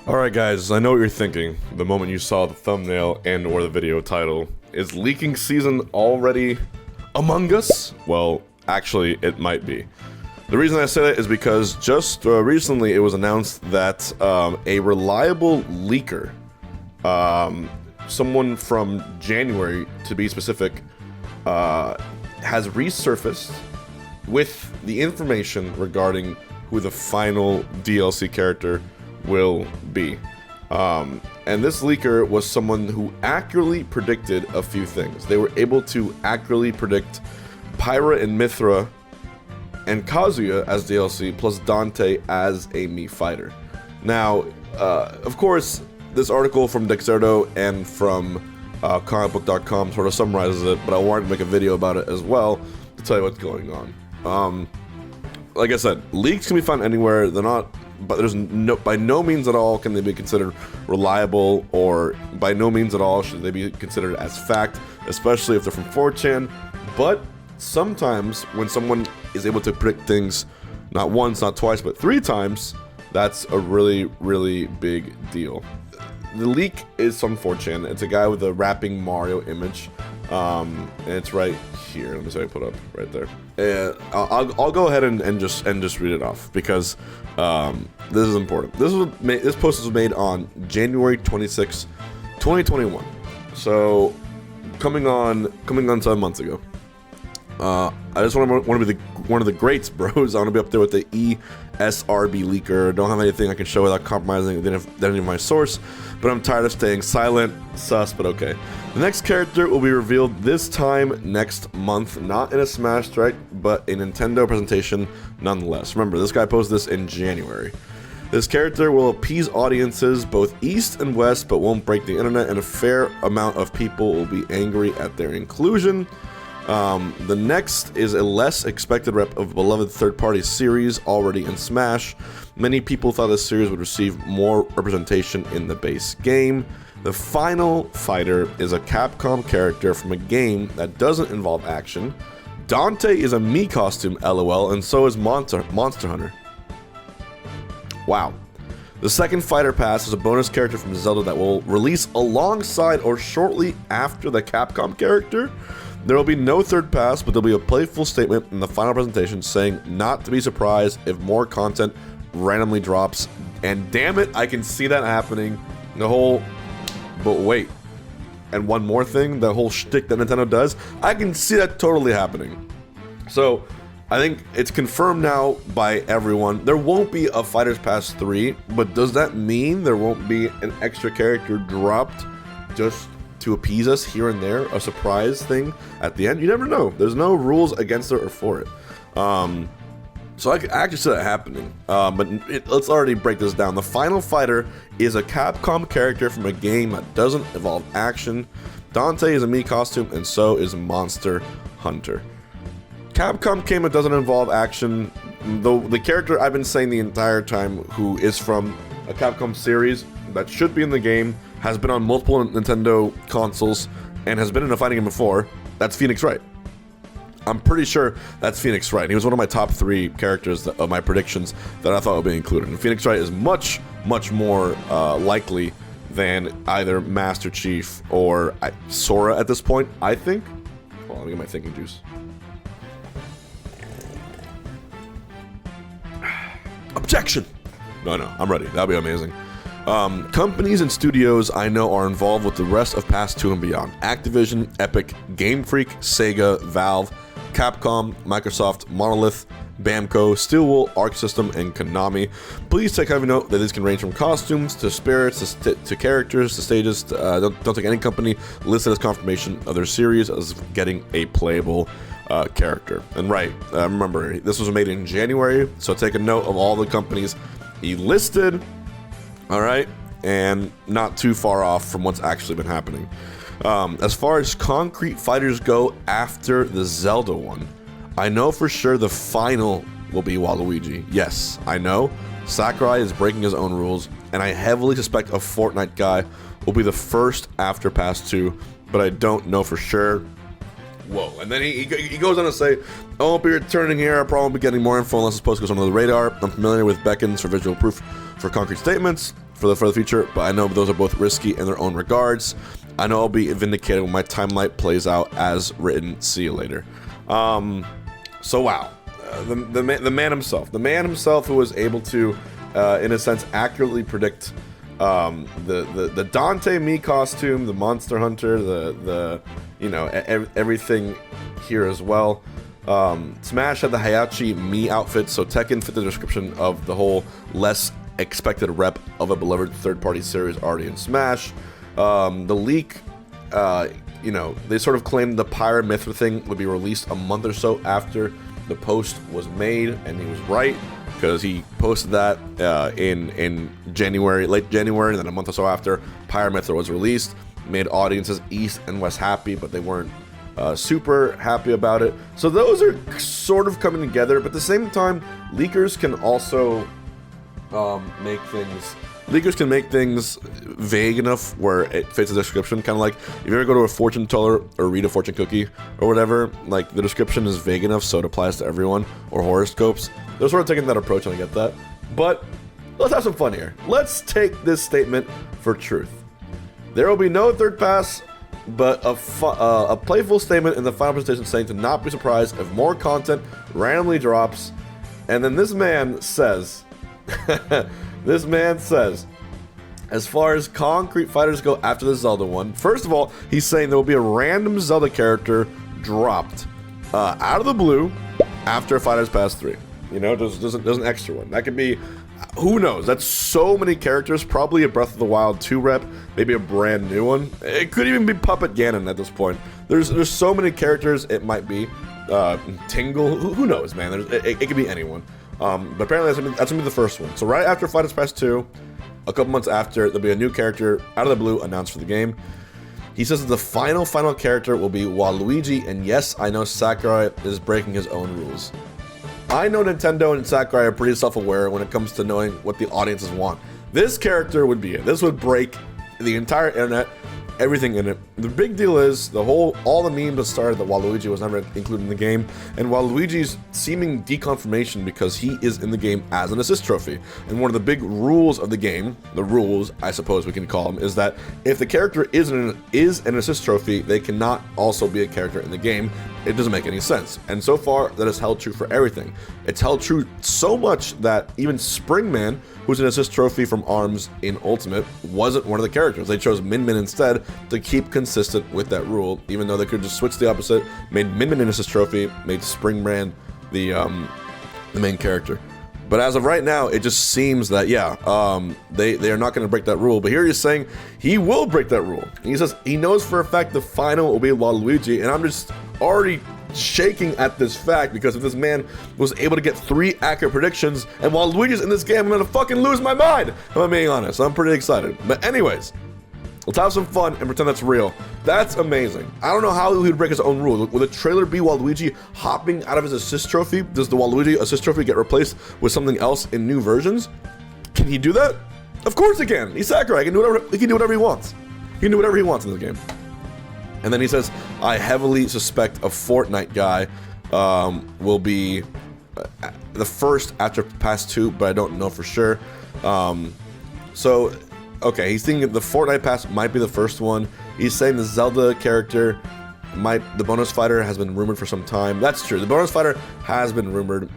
Alright guys, I know what you're thinking the moment you saw the thumbnail and or the video title. Is leaking season already among us? Well, actually it might be. The reason I say that is because just recently it was announced that a reliable leaker, someone from January to be specific, has resurfaced with the information regarding who the final DLC character will be. And this leaker was someone who accurately predicted a few things. They were able to accurately predict Pyra and Mythra and Kazuya as DLC, plus Dante as a Mii fighter. Now, of course, this article from Dexerto and from comicbook.com sort of summarizes it, but I wanted to make a video about it as well to tell you what's going on. Like I said, leaks can be found anywhere. They're not, but there's no, by no means at all can they be considered reliable, or by no means at all should they be considered as fact, especially if they're from 4chan. But sometimes when someone is able to predict things not once, not twice, but 3 times, that's a really, really big deal. The leak is from 4chan. It's a guy with a rapping Mario image, and it's right here. Let me see if I put up right there. I'll go ahead and just read it off because this is important. This post was made on January 26, 2021. So coming on 7 months ago. I just want to be one of the greats, bros. I want to be up there with the ESRB leaker. Don't have anything I can show without compromising any of my source, but I'm tired of staying silent. Sus, but okay. The next character will be revealed this time next month, not in a Smash Strike, but a Nintendo presentation nonetheless. Remember, this guy posted this in January. This character will appease audiences both east and west, but won't break the internet, and a fair amount of people will be angry at their inclusion. The next is a less expected rep of a beloved third-party series already in Smash. Many people thought this series would receive more representation in the base game. The final fighter is a Capcom character from a game that doesn't involve action. Dante is a Mii Costume, lol, and so is Monster Hunter. Wow. The second fighter pass is a bonus character from Zelda that will release alongside or shortly after the Capcom character. There will be no third pass, but there'll be a playful statement in the final presentation saying not to be surprised if more content randomly drops. And damn it, I can see that happening. But wait. And one more thing, the whole shtick that Nintendo does, I can see that totally happening. So, I think it's confirmed now by everyone. There won't be a Fighters Pass 3, but does that mean there won't be an extra character dropped just to appease us here and there, a surprise thing at the end? You never know. There's no rules against it or for it. So I could actually see that happening. But let's already break this down. The final fighter is a Capcom character from a game that doesn't involve action. Dante is a Mii Costume, and so is Monster Hunter. Capcom game that doesn't involve action. The character I've been saying the entire time, who is from a Capcom series that should be in the game, has been on multiple Nintendo consoles, and has been in a fighting game before, that's Phoenix Wright. I'm pretty sure that's Phoenix Wright. He was one of my top 3 characters of my predictions that I thought would be included. And Phoenix Wright is much, much more likely than either Master Chief or Sora at this point, I think. Hold on, let me get my thinking juice. Objection! No, I'm ready. That'll be amazing. Companies and studios I know are involved with the rest of Pass 2 and beyond. Activision, Epic, Game Freak, Sega, Valve, Capcom, Microsoft, Monolith, Bamco, Steelwool, Arc System, and Konami. Please take heavy note that these can range from costumes to spirits to characters to stages. Don't take any company listed as confirmation of their series as getting a playable character. And right, remember, this was made in January, so take a note of all the companies he listed. Alright, and not too far off from what's actually been happening. As far as concrete fighters go after the Zelda one, I know for sure the final will be Waluigi. Yes, I know. Sakurai is breaking his own rules, and I heavily suspect a Fortnite guy will be the first after Pass 2, but I don't know for sure. Whoa, and then he goes on to say, I won't be returning here, I'll probably be getting more info unless this post goes under the radar. I'm familiar with beckons for visual proof for concrete statements. for the future, but I know those are both risky in their own regards. I know I'll be vindicated when my timeline plays out as written. See you later. So wow, the man himself who was able to, in a sense, accurately predict the Dante Mii costume, the Monster Hunter, the everything here as well. Smash had the Heihachi Mii outfit, so Tekken fit the description of the whole less expected rep of a beloved third-party series already in Smash. The leak, they sort of claimed the Pyra Mythra thing would be released a month or so after the post was made, and he was right, because he posted that in January, late January, and then a month or so after, Pyra Mythra was released. Made audiences East and West happy, but they weren't super happy about it. So those are sort of coming together, but at the same time, leakers can also make things vague enough where it fits the description. Kind of like if you ever go to a fortune teller or read a fortune cookie or whatever, like the description is vague enough so it applies to everyone, or horoscopes. They're sort of taking that approach, and I get that. But let's have some fun here. Let's take this statement for truth. There will be no third pass, but a playful statement in the final presentation saying to not be surprised if more content randomly drops. And then this man says, as far as concrete fighters go after the Zelda one, first of all, he's saying there will be a random Zelda character dropped out of the blue after Fighters Pass 3. There's an extra one. That could be, who knows? That's so many characters. Probably a Breath of the Wild 2 rep, maybe a brand new one. It could even be Puppet Ganon at this point. There's so many characters. It might be Tingle. Who knows, man? It could be anyone. But apparently that's gonna be the first one. So right after Fighters Pass 2, a couple months after, there'll be a new character out of the blue announced for the game. He says that the final character will be Waluigi, and yes, I know Sakurai is breaking his own rules. I know Nintendo and Sakurai are pretty self-aware when it comes to knowing what the audiences want. This character would be it. This would break the entire internet, everything in it. The big deal is all the memes that started that Waluigi was never included in the game, and Waluigi's seeming deconfirmation because he is in the game as an assist trophy. And one of the big rules of the game, the rules I suppose we can call them, is that if the character is an assist trophy, they cannot also be a character in the game. It doesn't make any sense. And so far, that has held true for everything. It's held true so much that even Springman, who's an assist trophy from ARMS in Ultimate, wasn't one of the characters. They chose Min Min instead to keep consistent with that rule, even though they could just switch the opposite, made Min Min an assist trophy, made Springman the main character. But as of right now, it just seems that, they are not going to break that rule. But here he's saying he will break that rule. And he says he knows for a fact the final will be Waluigi, and I'm just already shaking at this fact, because if this man was able to get 3 accurate predictions, and Waluigi's in this game, I'm going to fucking lose my mind, if I'm being honest. I'm pretty excited. But anyways, let's have some fun and pretend that's real. That's amazing. I don't know how he would break his own rule. Will the trailer be Waluigi hopping out of his assist trophy? Does the Waluigi assist trophy get replaced with something else in new versions? Can he do that? Of course he can. He's Sakurai. He can do whatever he wants. He can do whatever he wants in this game. And then he says, I heavily suspect a Fortnite guy will be the first after Pass 2, but I don't know for sure. Okay, he's thinking the Fortnite Pass might be the first one. He's saying the Zelda character the bonus fighter has been rumored for some time. That's true. The bonus fighter has been rumored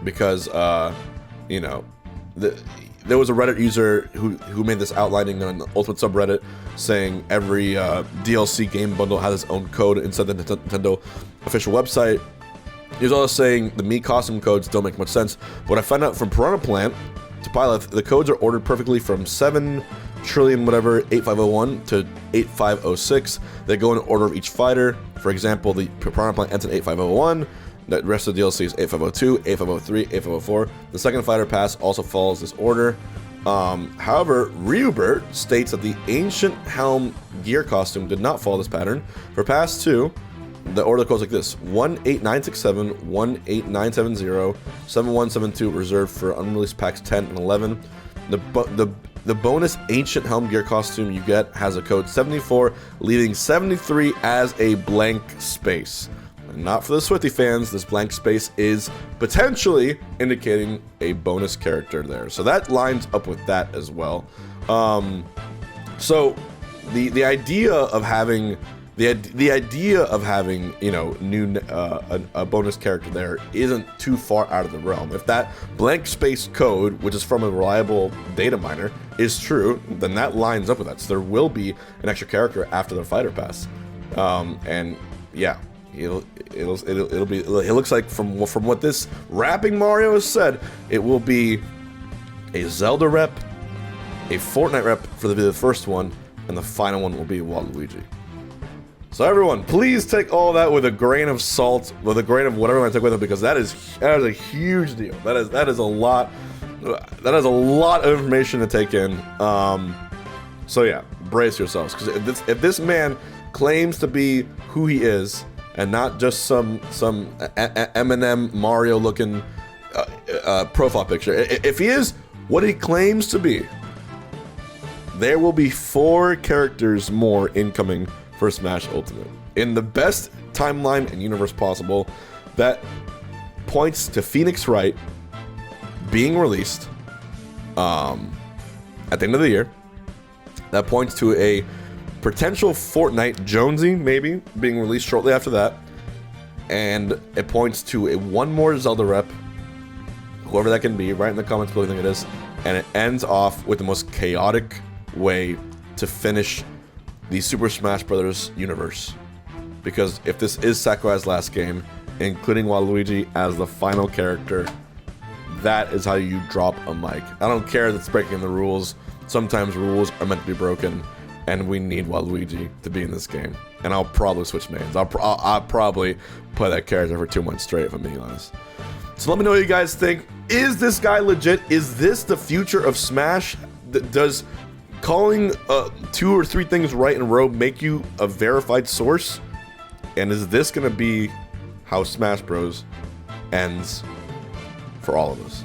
because, there was a Reddit user who made this outlining on the Ultimate subreddit saying every DLC game bundle has its own code inside the Nintendo official website. He was also saying the Mii Costume codes don't make much sense. What I found out from Piranha Plant to Pilot, the codes are ordered perfectly from 7 trillion whatever 8501 to 8506. They go in order of each fighter. For example, the Piranha Plant ends in 8501. The rest of the DLC is 8502, 8503, 8504. The second fighter pass also follows this order. However, Ryubert states that the Ancient Helm gear costume did not follow this pattern. For Pass 2, the order goes like this: 18967, 18970, 7172 reserved for unreleased packs 10 and 11. The bonus Ancient Helm gear costume you get has a code 74, leaving 73 as a blank space. not for the Swifty fans, this blank space is potentially indicating a bonus character there. So that lines up with that as well. So the idea of having the idea of having, you know, a bonus character there isn't too far out of the realm. If that blank space code, which is from a reliable data miner, is true, then that lines up with that. So there will be an extra character after the fighter pass, and yeah, it looks like from what this rapping Mario has said, it will be a Zelda rep, a Fortnite rep for the first one, and the final one will be Waluigi. So everyone, please take all that with a grain of salt, with a grain of whatever you want to take with it, because that is a huge deal. That is a lot. That is a lot of information to take in. So yeah, brace yourselves, because if this man claims to be who he is and not just some Eminem Mario looking profile picture, if he is what he claims to be, there will be 4 characters more incoming for Smash Ultimate in the best timeline and universe possible. That points to Phoenix Wright being released at the end of the year. That points to a potential Fortnite Jonesy maybe being released shortly after that, and it points to one more Zelda rep, whoever that can be. Write in the comments below who you think it is, and it ends off with the most chaotic way to finish the Super Smash Bros. Universe. Because if this is Sakurai's last game, including Waluigi as the final character, that is how you drop a mic. I don't care that it's breaking the rules. Sometimes rules are meant to be broken, and we need Waluigi to be in this game. And I'll probably switch mains. I'll probably play that character for 2 months straight, if I'm being honest. So let me know what you guys think. Is this guy legit? Is this the future of Smash? Does calling 2 or 3 things right in a row make you a verified source? And is this going to be how Smash Bros. Ends for all of us?